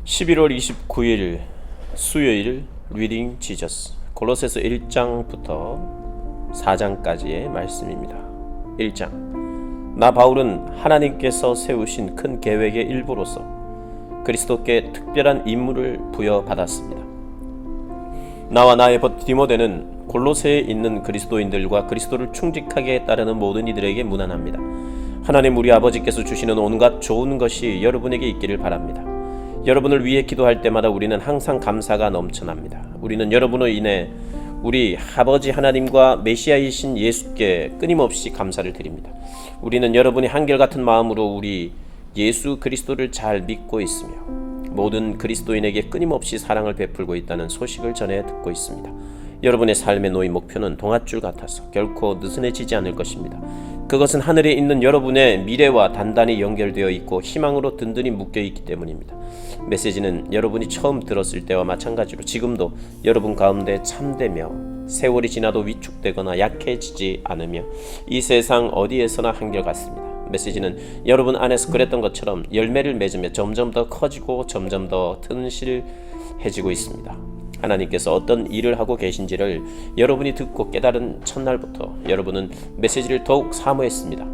11월 29일 수요일 리딩 지저스 골로새서 1장부터 4장까지의 말씀입니다. 1장 나 바울은 하나님께서 세우신 큰 계획의 일부로서 그리스도께 특별한 임무를 부여받았습니다. 나와 나의 디모데는 골로새에 있는 그리스도인들과 그리스도를 충직하게 따르는 모든 이들에게 문안합니다. 하나님 우리 아버지께서 주시는 온갖 좋은 것이 여러분에게 있기를 바랍니다. 여러분을 위해 기도할 때마다 우리는 항상 감사가 넘쳐납니다. 우리는 여러분으로 인해 우리 아버지 하나님과 메시아이신 예수께 끊임없이 감사를 드립니다. 우리는 여러분이 한결같은 마음으로 우리 예수 그리스도를 잘 믿고 있으며 모든 그리스도인에게 끊임없이 사랑을 베풀고 있다는 소식을 전해 듣고 있습니다. 여러분의 삶의 노임 목표는 동아줄 같아서 결코 느슨해지지 않을 것입니다. 그것은 하늘에 있는 여러분의 미래와 단단히 연결되어 있고 희망으로 든든히 묶여 있기 때문입니다. 메시지는 여러분이 처음 들었을 때와 마찬가지로 지금도 여러분 가운데 참되며 세월이 지나도 위축되거나 약해지지 않으며 이 세상 어디에서나 한결같습니다. 메시지는 여러분 안에서 그랬던 것처럼 열매를 맺으며 점점 더 커지고 점점 더 튼실해지고 있습니다. 하나님께서 어떤 일을 하고 계신지를 여러분이 듣고 깨달은 첫날부터 여러분은 메시지를 더욱 사모했습니다.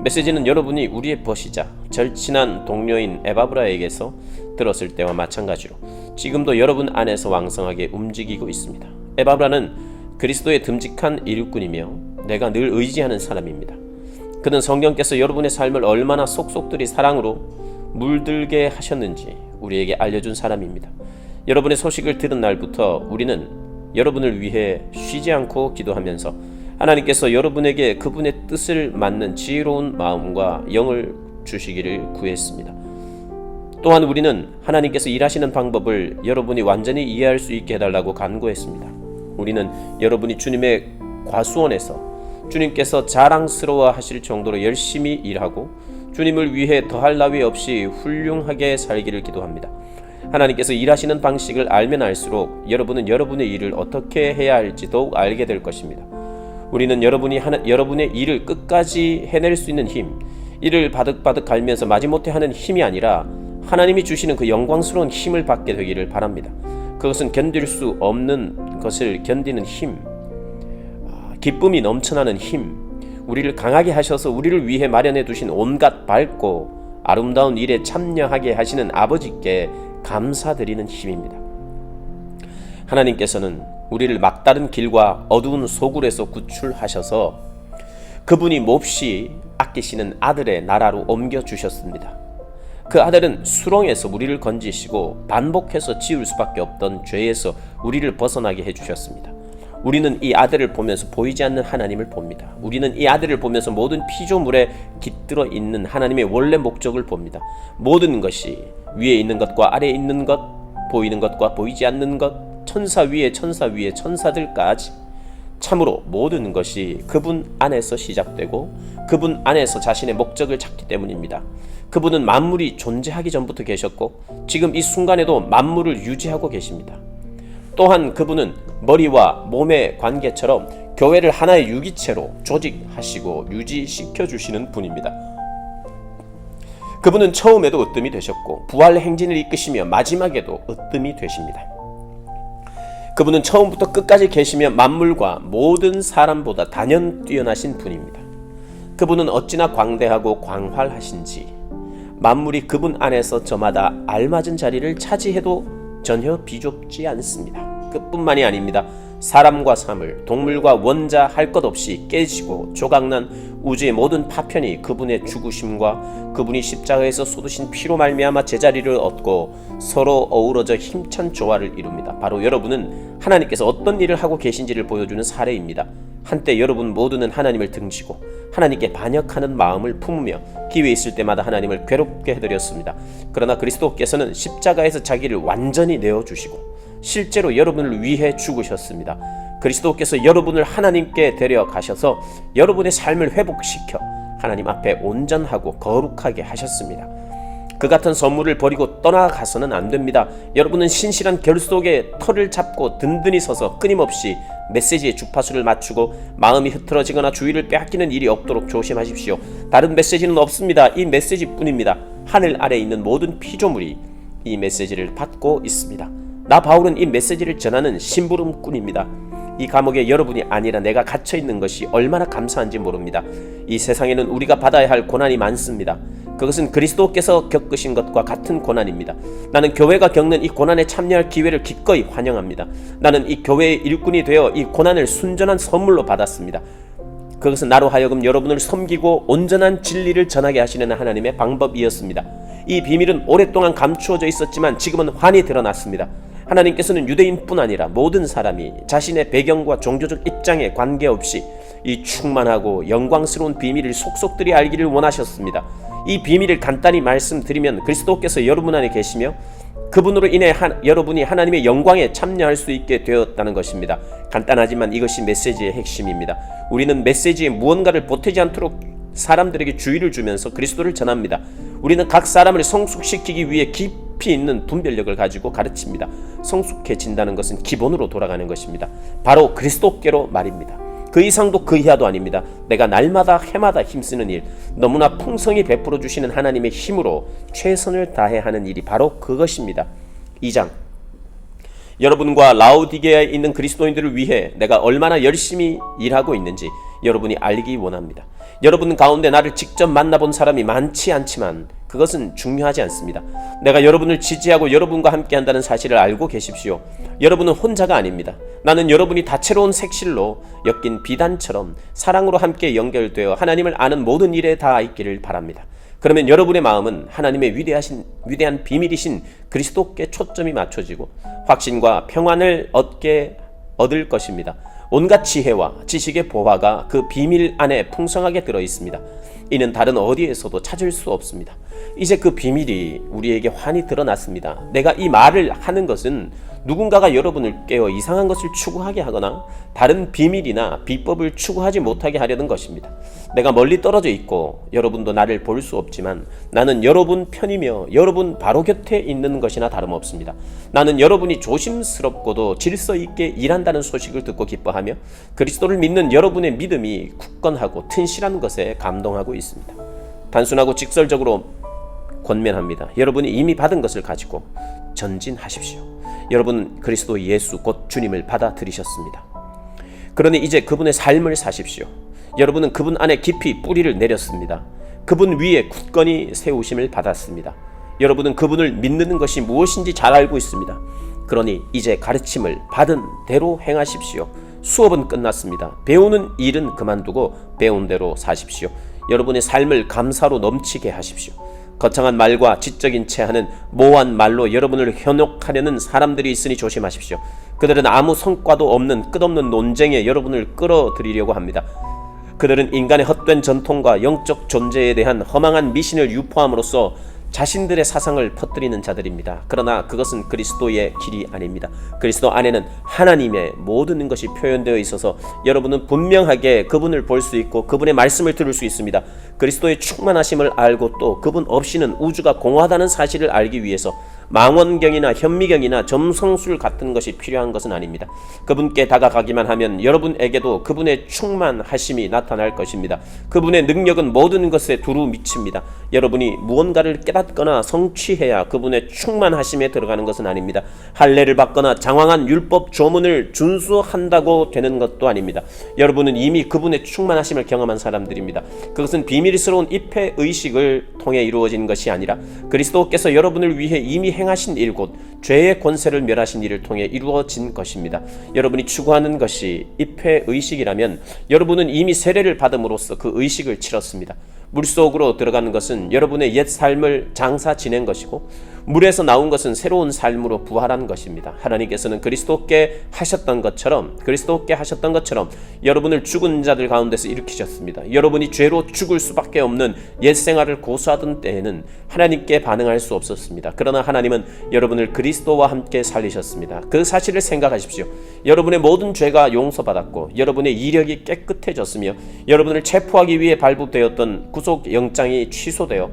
메시지는 여러분이 우리의 벗이자 절친한 동료인 에바브라에게서 들었을 때와 마찬가지로 지금도 여러분 안에서 왕성하게 움직이고 있습니다. 에바브라는 그리스도의 듬직한 일꾼이며 내가 늘 의지하는 사람입니다. 그는 성령께서 여러분의 삶을 얼마나 속속들이 사랑으로 물들게 하셨는지 우리에게 알려준 사람입니다. 여러분의 소식을 들은 날부터 우리는 여러분을 위해 쉬지 않고 기도하면서 하나님께서 여러분에게 그분의 뜻을 맞는 지혜로운 마음과 영을 주시기를 구했습니다. 또한 우리는 하나님께서 일하시는 방법을 여러분이 완전히 이해할 수 있게 해달라고 간구했습니다. 우리는 여러분이 주님의 과수원에서 주님께서 자랑스러워 하실 정도로 열심히 일하고 주님을 위해 더할 나위 없이 훌륭하게 살기를 기도합니다. 하나님께서 일하시는 방식을 알면 알수록 여러분은 여러분의 일을 어떻게 해야 할지 더욱 알게 될 것입니다. 우리는 여러분의 일을 끝까지 해낼 수 있는 힘, 이를 바득바득 갈면서 마지못해 하는 힘이 아니라 하나님이 주시는 그 영광스러운 힘을 받게 되기를 바랍니다. 그것은 견딜 수 없는 것을 견디는 힘, 기쁨이 넘쳐나는 힘, 우리를 강하게 하셔서 우리를 위해 마련해 두신 온갖 밝고 아름다운 일에 참여하게 하시는 아버지께 감사드리는 힘입니다. 하나님께서는 우리를 막다른 길과 어두운 소굴에서 구출하셔서 그분이 몹시 아끼시는 아들의 나라로 옮겨주셨습니다. 그 아들은 수렁에서 우리를 건지시고 반복해서 지을 수밖에 없던 죄에서 우리를 벗어나게 해주셨습니다. 우리는 이 아들을 보면서 보이지 않는 하나님을 봅니다. 우리는 이 아들을 보면서 모든 피조물에 깃들어 있는 하나님의 원래 목적을 봅니다. 모든 것이 위에 있는 것과 아래에 있는 것, 보이는 것과 보이지 않는 것, 천사 위에 천사들까지 참으로 모든 것이 그분 안에서 시작되고 그분 안에서 자신의 목적을 찾기 때문입니다. 그분은 만물이 존재하기 전부터 계셨고 지금 이 순간에도 만물을 유지하고 계십니다. 또한 그분은 머리와 몸의 관계처럼 교회를 하나의 유기체로 조직하시고 유지시켜 주시는 분입니다. 그분은 처음에도 으뜸이 되셨고 부활의 행진을 이끄시며 마지막에도 으뜸이 되십니다. 그분은 처음부터 끝까지 계시며 만물과 모든 사람보다 단연 뛰어나신 분입니다. 그분은 어찌나 광대하고 광활하신지 만물이 그분 안에서 저마다 알맞은 자리를 차지해도 전혀 비좁지 않습니다. 그뿐만이 아닙니다. 사람과 사물, 동물과 원자 할 것 없이 깨지고 조각난 우주의 모든 파편이 그분의 죽으심과 그분이 십자가에서 쏟으신 피로 말미암아 제자리를 얻고 서로 어우러져 힘찬 조화를 이룹니다. 바로 여러분은 하나님께서 어떤 일을 하고 계신지를 보여주는 사례입니다. 한때 여러분 모두는 하나님을 등지고 하나님께 반역하는 마음을 품으며 기회 있을 때마다 하나님을 괴롭게 해드렸습니다. 그러나 그리스도께서는 십자가에서 자기를 완전히 내어주시고 실제로 여러분을 위해 죽으셨습니다. 그리스도께서 여러분을 하나님께 데려가셔서 여러분의 삶을 회복시켜 하나님 앞에 온전하고 거룩하게 하셨습니다. 그 같은 선물을 버리고 떠나가서는 안 됩니다. 여러분은 신실한 결속의 털을 잡고 든든히 서서 끊임없이 메시지의 주파수를 맞추고 마음이 흐트러지거나 주의를 빼앗기는 일이 없도록 조심하십시오. 다른 메시지는 없습니다. 이 메시지뿐입니다. 하늘 아래에 있는 모든 피조물이 이 메시지를 받고 있습니다. 나 바울은 이 메시지를 전하는 심부름꾼입니다. 이 감옥에 여러분이 아니라 내가 갇혀 있는 것이 얼마나 감사한지 모릅니다. 이 세상에는 우리가 받아야 할 고난이 많습니다. 그것은 그리스도께서 겪으신 것과 같은 고난입니다. 나는 교회가 겪는 이 고난에 참여할 기회를 기꺼이 환영합니다. 나는 이 교회의 일꾼이 되어 이 고난을 순전한 선물로 받았습니다. 그것은 나로 하여금 여러분을 섬기고 온전한 진리를 전하게 하시는 하나님의 방법이었습니다. 이 비밀은 오랫동안 감추어져 있었지만 지금은 환히 드러났습니다. 하나님께서는 유대인뿐 아니라 모든 사람이 자신의 배경과 종교적 입장에 관계없이 이 충만하고 영광스러운 비밀을 속속들이 알기를 원하셨습니다. 이 비밀을 간단히 말씀드리면 그리스도께서 여러분 안에 계시며 그분으로 인해 여러분이 하나님의 영광에 참여할 수 있게 되었다는 것입니다. 간단하지만 이것이 메시지의 핵심입니다. 우리는 메시지에 무언가를 보태지 않도록 사람들에게 주의를 주면서 그리스도를 전합니다. 우리는 각 사람을 성숙시키기 위해 깊이 있는 분별력을 가지고 가르칩니다. 성숙해진다는 것은 기본으로 돌아가는 것입니다. 바로 그리스도께로 말입니다. 그 이상도 그 이하도 아닙니다. 내가 날마다 해마다 힘쓰는 일, 너무나 풍성히 베풀어 주시는 하나님의 힘으로 최선을 다해 하는 일이 바로 그것입니다. 2장, 여러분과 라오디게아에 있는 그리스도인들을 위해 내가 얼마나 열심히 일하고 있는지 여러분이 알기 원합니다. 여러분 가운데 나를 직접 만나본 사람이 많지 않지만 그것은 중요하지 않습니다. 내가 여러분을 지지하고 여러분과 함께 한다는 사실을 알고 계십시오. 여러분은 혼자가 아닙니다. 나는 여러분이 다채로운 색실로 엮인 비단처럼 사랑으로 함께 연결되어 하나님을 아는 모든 일에 다 있기를 바랍니다. 그러면 여러분의 마음은 하나님의 위대한 비밀이신 그리스도께 초점이 맞춰지고 확신과 평안을 얻을 것입니다. 온갖 지혜와 지식의 보화가 그 비밀 안에 풍성하게 들어있습니다. 이는 다른 어디에서도 찾을 수 없습니다. 이제 그 비밀이 우리에게 환히 드러났습니다. 내가 이 말을 하는 것은 누군가가 여러분을 깨어 이상한 것을 추구하게 하거나 다른 비밀이나 비법을 추구하지 못하게 하려는 것입니다. 내가 멀리 떨어져 있고 여러분도 나를 볼 수 없지만 나는 여러분 편이며 여러분 바로 곁에 있는 것이나 다름없습니다. 나는 여러분이 조심스럽고도 질서 있게 일한다는 소식을 듣고 기뻐하며 그리스도를 믿는 여러분의 믿음이 굳건하고 튼실한 것에 감동하고 있습니다. 단순하고 직설적으로 권면합니다. 여러분이 이미 받은 것을 가지고 전진하십시오. 여러분 그리스도 예수 곧 주님을 받아들이셨습니다. 그러니 이제 그분의 삶을 사십시오. 여러분은 그분 안에 깊이 뿌리를 내렸습니다. 그분 위에 굳건히 세우심을 받았습니다. 여러분은 그분을 믿는 것이 무엇인지 잘 알고 있습니다. 그러니 이제 가르침을 받은 대로 행하십시오. 수업은 끝났습니다. 배우는 일은 그만두고 배운 대로 사십시오. 여러분의 삶을 감사로 넘치게 하십시오. 거창한 말과 지적인 체하는 모호한 말로 여러분을 현혹하려는 사람들이 있으니 조심하십시오. 그들은 아무 성과도 없는 끝없는 논쟁에 여러분을 끌어들이려고 합니다. 그들은 인간의 헛된 전통과 영적 존재에 대한 허망한 미신을 유포함으로써 자신들의 사상을 퍼뜨리는 자들입니다. 그러나 그것은 그리스도의 길이 아닙니다. 그리스도 안에는 하나님의 모든 것이 표현되어 있어서 여러분은 분명하게 그분을 볼 수 있고 그분의 말씀을 들을 수 있습니다. 그리스도의 충만하심을 알고 또 그분 없이는 우주가 공허하다는 사실을 알기 위해서 망원경이나 현미경이나 점성술 같은 것이 필요한 것은 아닙니다. 그분께 다가가기만 하면 여러분에게도 그분의 충만하심이 나타날 것입니다. 그분의 능력은 모든 것에 두루 미칩니다. 여러분이 무언가를 깨닫거나 성취해야 그분의 충만하심에 들어가는 것은 아닙니다. 할례를 받거나 장황한 율법 조문을 준수한다고 되는 것도 아닙니다. 여러분은 이미 그분의 충만하심을 경험한 사람들입니다. 그것은 비밀스러운 입회의식을 통해 이루어진 것이 아니라 그리스도께서 여러분을 위해 이미 행하신 일 곧 죄의 권세를 멸하신 일을 통해 이루어진 것입니다. 여러분이 추구하는 것이 입회의식이라면 여러분은 이미 세례를 받음으로써 그 의식을 치렀습니다. 물속으로 들어가는 것은 여러분의 옛 삶을 장사 지낸 것이고 물에서 나온 것은 새로운 삶으로 부활한 것입니다. 하나님께서는 그리스도께 하셨던 것처럼 여러분을 죽은 자들 가운데서 일으키셨습니다. 여러분이 죄로 죽을 수밖에 없는 옛 생활을 고수하던 때에는 하나님께 반응할 수 없었습니다. 그러나 하나님은 여러분을 그리스도와 함께 살리셨습니다. 그 사실을 생각하십시오. 여러분의 모든 죄가 용서받았고 여러분의 이력이 깨끗해졌으며 여러분을 체포하기 위해 발부되었던 구속 영장이 취소되어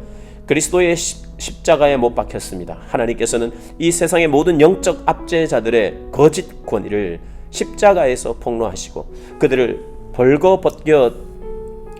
그리스도의 십자가에 못 박혔습니다. 하나님께서는 이 세상의 모든 영적 압제자들의 거짓 권위를 십자가에서 폭로하시고 그들을 벌거벗겨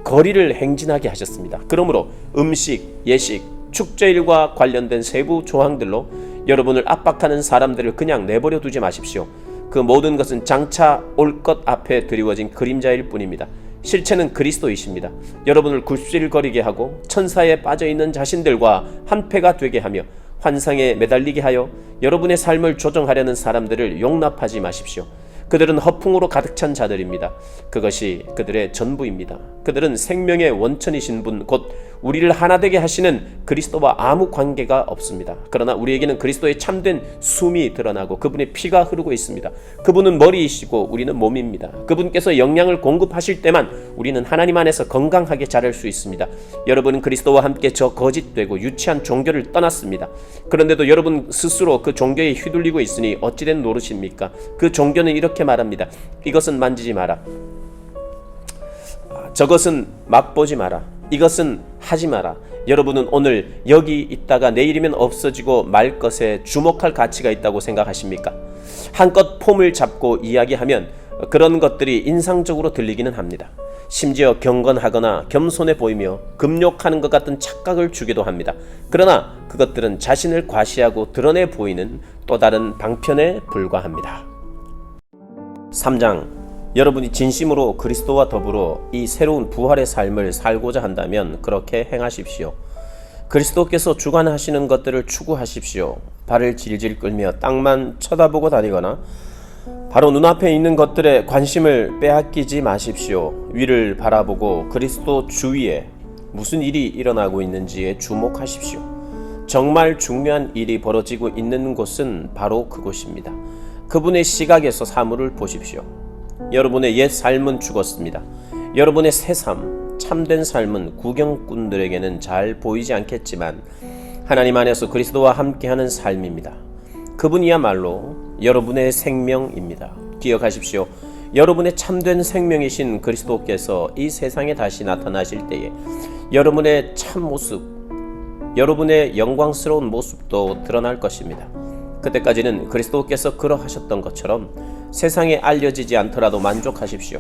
거리를 행진하게 하셨습니다. 그러므로 음식, 예식, 축제일과 관련된 세부 조항들로 여러분을 압박하는 사람들을 그냥 내버려 두지 마십시오. 그 모든 것은 장차 올 것 앞에 드리워진 그림자일 뿐입니다. 실체는 그리스도이십니다. 여러분을 굽실거리게 하고 천사에 빠져있는 자신들과 한패가 되게 하며 환상에 매달리게 하여 여러분의 삶을 조정하려는 사람들을 용납하지 마십시오. 그들은 허풍으로 가득 찬 자들입니다. 그것이 그들의 전부입니다. 그들은 생명의 원천이신 분, 곧 우리를 하나 되게 하시는 그리스도와 아무 관계가 없습니다. 그러나 우리에게는 그리스도의 참된 숨이 드러나고 그분의 피가 흐르고 있습니다. 그분은 머리이시고 우리는 몸입니다. 그분께서 영양을 공급하실 때만 우리는 하나님 안에서 건강하게 자랄 수 있습니다. 여러분은 그리스도와 함께 저 거짓되고 유치한 종교를 떠났습니다. 그런데도 여러분 스스로 그 종교에 휘둘리고 있으니 어찌된 노릇입니까? 그 종교는 이렇게 말합니다. 이것은 만지지 마라. 저것은 맛보지 마라. 이것은 하지 마라. 여러분은 오늘 여기 있다가 내일이면 없어지고 말 것에 주목할 가치가 있다고 생각하십니까? 한껏 폼을 잡고 이야기하면 그런 것들이 인상적으로 들리기는 합니다. 심지어 경건하거나 겸손해 보이며 금욕하는 것 같은 착각을 주기도 합니다. 그러나 그것들은 자신을 과시하고 드러내 보이는 또 다른 방편에 불과합니다. 3장, 여러분이 진심으로 그리스도와 더불어 이 새로운 부활의 삶을 살고자 한다면 그렇게 행하십시오. 그리스도께서 주관하시는 것들을 추구하십시오. 발을 질질 끌며 땅만 쳐다보고 다니거나 바로 눈앞에 있는 것들에 관심을 빼앗기지 마십시오. 위를 바라보고 그리스도 주위에 무슨 일이 일어나고 있는지에 주목하십시오. 정말 중요한 일이 벌어지고 있는 곳은 바로 그곳입니다. 그분의 시각에서 사물을 보십시오. 여러분의 옛 삶은 죽었습니다. 여러분의 새 삶, 참된 삶은 구경꾼들에게는 잘 보이지 않겠지만 하나님 안에서 그리스도와 함께하는 삶입니다. 그분이야말로 여러분의 생명입니다. 기억하십시오. 여러분의 참된 생명이신 그리스도께서 이 세상에 다시 나타나실 때에 여러분의 참모습, 여러분의 영광스러운 모습도 드러날 것입니다. 그때까지는 그리스도께서 그러하셨던 것처럼 세상에 알려지지 않더라도 만족하십시오.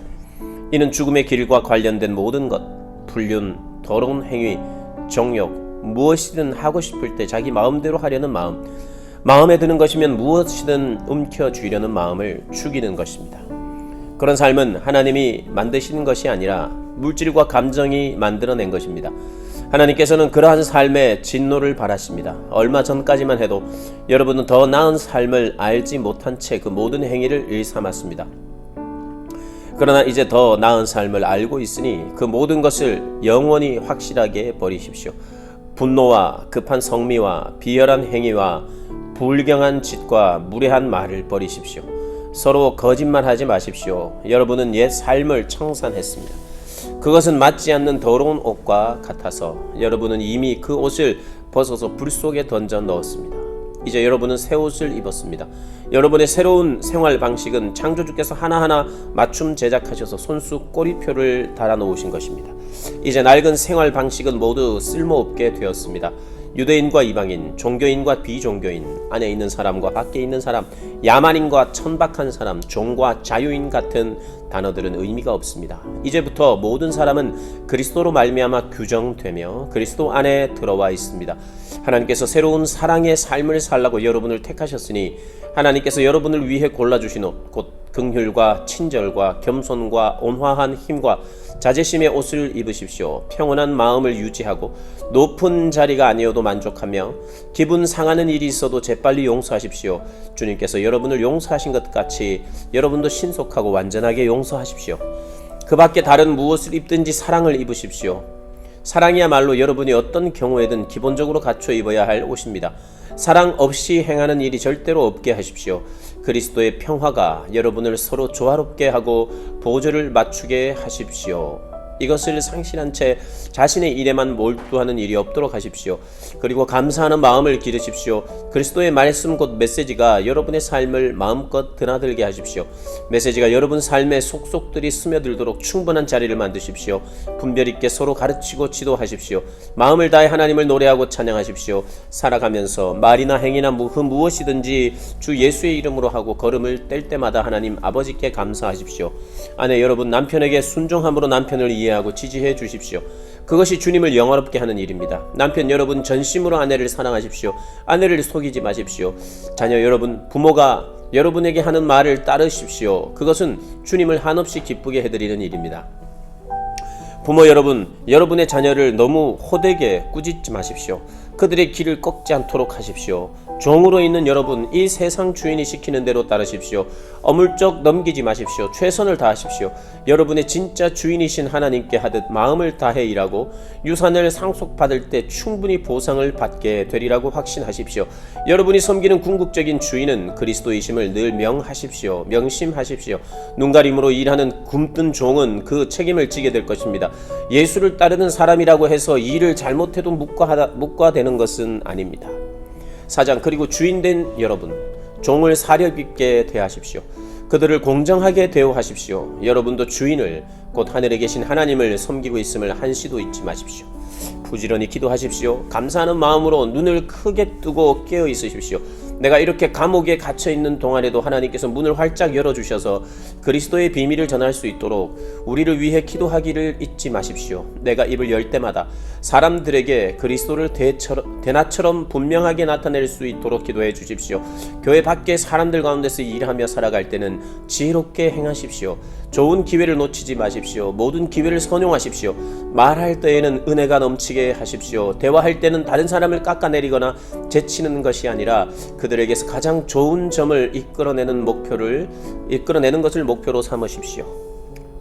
이는 죽음의 길과 관련된 모든 것, 불륜, 더러운 행위, 정욕, 무엇이든 하고 싶을 때 자기 마음대로 하려는 마음, 마음에 드는 것이면 무엇이든 움켜쥐려는 마음을 죽이는 것입니다. 그런 삶은 하나님이 만드시는 것이 아니라 물질과 감정이 만들어낸 것입니다. 하나님께서는 그러한 삶의 진노를 바라십니다. 얼마 전까지만 해도 여러분은 더 나은 삶을 알지 못한 채 그 모든 행위를 일삼았습니다. 그러나 이제 더 나은 삶을 알고 있으니 그 모든 것을 영원히 확실하게 버리십시오. 분노와 급한 성미와 비열한 행위와 불경한 짓과 무례한 말을 버리십시오. 서로 거짓말하지 마십시오. 여러분은 옛 삶을 청산했습니다. 그것은 맞지 않는 더러운 옷과 같아서 여러분은 이미 그 옷을 벗어서 불 속에 던져 넣었습니다. 이제 여러분은 새 옷을 입었습니다. 여러분의 새로운 생활 방식은 창조주께서 하나하나 맞춤 제작하셔서 손수 꼬리표를 달아놓으신 것입니다. 이제 낡은 생활 방식은 모두 쓸모없게 되었습니다. 유대인과 이방인, 종교인과 비종교인, 안에 있는 사람과 밖에 있는 사람, 야만인과 천박한 사람, 종과 자유인 같은 단어들은 의미가 없습니다. 이제부터 모든 사람은 그리스도로 말미암아 규정되며 그리스도 안에 들어와 있습니다. 하나님께서 새로운 사랑의 삶을 살라고 여러분을 택하셨으니 하나님께서 여러분을 위해 골라주신 옷, 곧 긍휼과 친절과 겸손과 온화한 힘과 자제심의 옷을 입으십시오. 평온한 마음을 유지하고 높은 자리가 아니어도 만족하며 기분 상하는 일이 있어도 재빨리 용서하십시오. 주님께서 여러분을 용서하신 것 같이 여러분도 신속하고 완전하게 용서하십시오. 그 밖에 다른 무엇을 입든지 사랑을 입으십시오. 사랑이야말로 여러분이 어떤 경우에든 기본적으로 갖춰 입어야 할 옷입니다. 사랑 없이 행하는 일이 절대로 없게 하십시오. 그리스도의 평화가 여러분을 서로 조화롭게 하고 보조를 맞추게 하십시오. 이것을 상실한 채 자신의 일에만 몰두하는 일이 없도록 하십시오. 그리고 감사하는 마음을 기르십시오. 그리스도의 말씀 곧 메시지가 여러분의 삶을 마음껏 드나들게 하십시오. 메시지가 여러분 삶에 속속들이 스며들도록 충분한 자리를 만드십시오. 분별 있게 서로 가르치고 지도하십시오. 마음을 다해 하나님을 노래하고 찬양하십시오. 살아가면서 말이나 행위나 그 무엇이든지 주 예수의 이름으로 하고 걸음을 뗄 때마다 하나님 아버지께 감사하십시오. 아내 여러분, 남편에게 순종함으로 남편을 이해하고 지지해 주십시오. 그것이 주님을 영화롭게 하는 일입니다. 남편 여러분, 전심으로 아내를 사랑하십시오. 아내를 속이지 마십시오. 자녀 여러분, 부모가 여러분에게 하는 말을 따르십시오. 그것은 주님을 한없이 기쁘게 해드리는 일입니다. 부모 여러분, 여러분의 자녀를 너무 호되게 꾸짖지 마십시오. 그들의 길을 꺾지 않도록 하십시오. 종으로 있는 여러분, 이 세상 주인이 시키는 대로 따르십시오. 어물쩍 넘기지 마십시오. 최선을 다하십시오. 여러분의 진짜 주인이신 하나님께 하듯 마음을 다해 일하고 유산을 상속받을 때 충분히 보상을 받게 되리라고 확신하십시오. 여러분이 섬기는 궁극적인 주인은 그리스도이심을 늘 명심하십시오. 눈가림으로 일하는 굼뜬 종은 그 책임을 지게 될 것입니다. 예수를 따르는 사람이라고 해서 일을 잘못해도 묵과되는 것은 아닙니다. 사장, 그리고 주인된 여러분, 종을 사력 있게 대하십시오. 그들을 공정하게 대우하십시오. 여러분도 주인을, 곧 하늘에 계신 하나님을 섬기고 있음을 한시도 잊지 마십시오. 부지런히 기도하십시오. 감사하는 마음으로 눈을 크게 뜨고 깨어 있으십시오. 내가 이렇게 감옥에 갇혀 있는 동안에도 하나님께서 문을 활짝 열어주셔서 그리스도의 비밀을 전할 수 있도록 우리를 위해 기도하기를 잊지 마십시오. 내가 입을 열 때마다 사람들에게 그리스도를 대낮처럼 분명하게 나타낼 수 있도록 기도해 주십시오. 교회 밖에 사람들 가운데서 일하며 살아갈 때는 지혜롭게 행하십시오. 좋은 기회를 놓치지 마십시오. 모든 기회를 선용하십시오. 말할 때에는 은혜가 넘치게 하십시오. 대화할 때는 다른 사람을 깎아내리거나 제치는 것이 아니라 그들에게서 가장 좋은 점을 이끌어내는 것을 목표로 삼으십시오.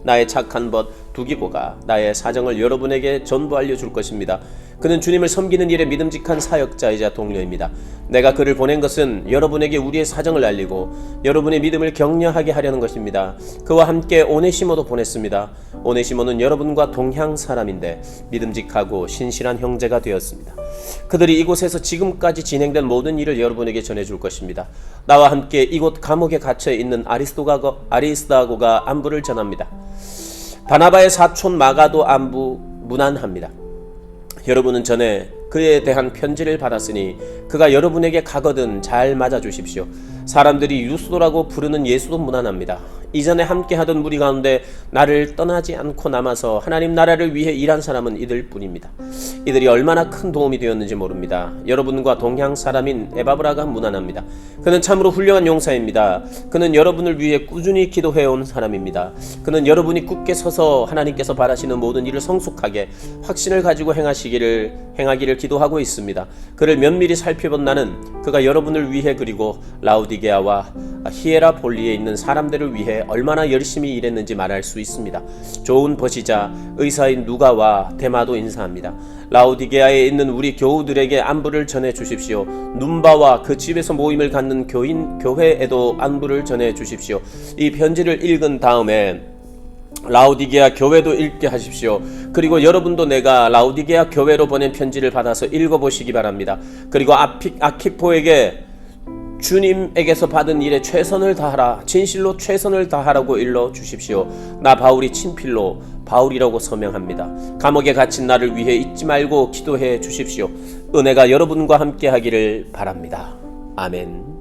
나의 착한 벗 두기고가 나의 사정을 여러분에게 전부 알려줄 것입니다. 그는 주님을 섬기는 일에 믿음직한 사역자이자 동료입니다. 내가 그를 보낸 것은 여러분에게 우리의 사정을 알리고 여러분의 믿음을 격려하게 하려는 것입니다. 그와 함께 오네시모도 보냈습니다. 오네시모는 여러분과 동향 사람인데 믿음직하고 신실한 형제가 되었습니다. 그들이 이곳에서 지금까지 진행된 모든 일을 여러분에게 전해줄 것입니다. 나와 함께 이곳 감옥에 갇혀 있는 아리스다고가 안부를 전합니다. 바나바의 사촌 마가도 안부 문안합니다. 여러분은 전에 그에 대한 편지를 받았으니 그가 여러분에게 가거든 잘 맞아주십시오. 사람들이 유수도라고 부르는 예수도 문안합니다. 이전에 함께하던 무리 가운데 나를 떠나지 않고 남아서 하나님 나라를 위해 일한 사람은 이들뿐입니다. 이들이 얼마나 큰 도움이 되었는지 모릅니다. 여러분과 동향 사람인 에바브라가 문안합니다. 그는 참으로 훌륭한 용사입니다. 그는 여러분을 위해 꾸준히 기도해온 사람입니다. 그는 여러분이 굳게 서서 하나님께서 바라시는 모든 일을 성숙하게 확신을 가지고 행하기를 기도하고 있습니다. 그를 면밀히 살펴본 나는 그가 여러분을 위해 그리고 라우디게아와 히에라폴리에 있는 사람들을 위해 얼마나 열심히 일했는지 말할 수 있습니다. 좋은 버시자 의사인 누가와 데마도 인사합니다. 라우디게아에 있는 우리 교우들에게 안부를 전해 주십시오. 눈바와 그 집에서 모임을 갖는 교회에도 안부를 전해 주십시오. 이 편지를 읽은 다음에 라우디게아 교회도 읽게 하십시오. 그리고 여러분도 내가 라우디게아 교회로 보낸 편지를 받아서 읽어보시기 바랍니다. 그리고 아키포에게 주님에게서 받은 일에 최선을 다하라, 진실로 최선을 다하라고 일러 주십시오. 나 바울이 친필로 바울이라고 서명합니다. 감옥에 갇힌 나를 위해 잊지 말고 기도해 주십시오. 은혜가 여러분과 함께 하기를 바랍니다. 아멘.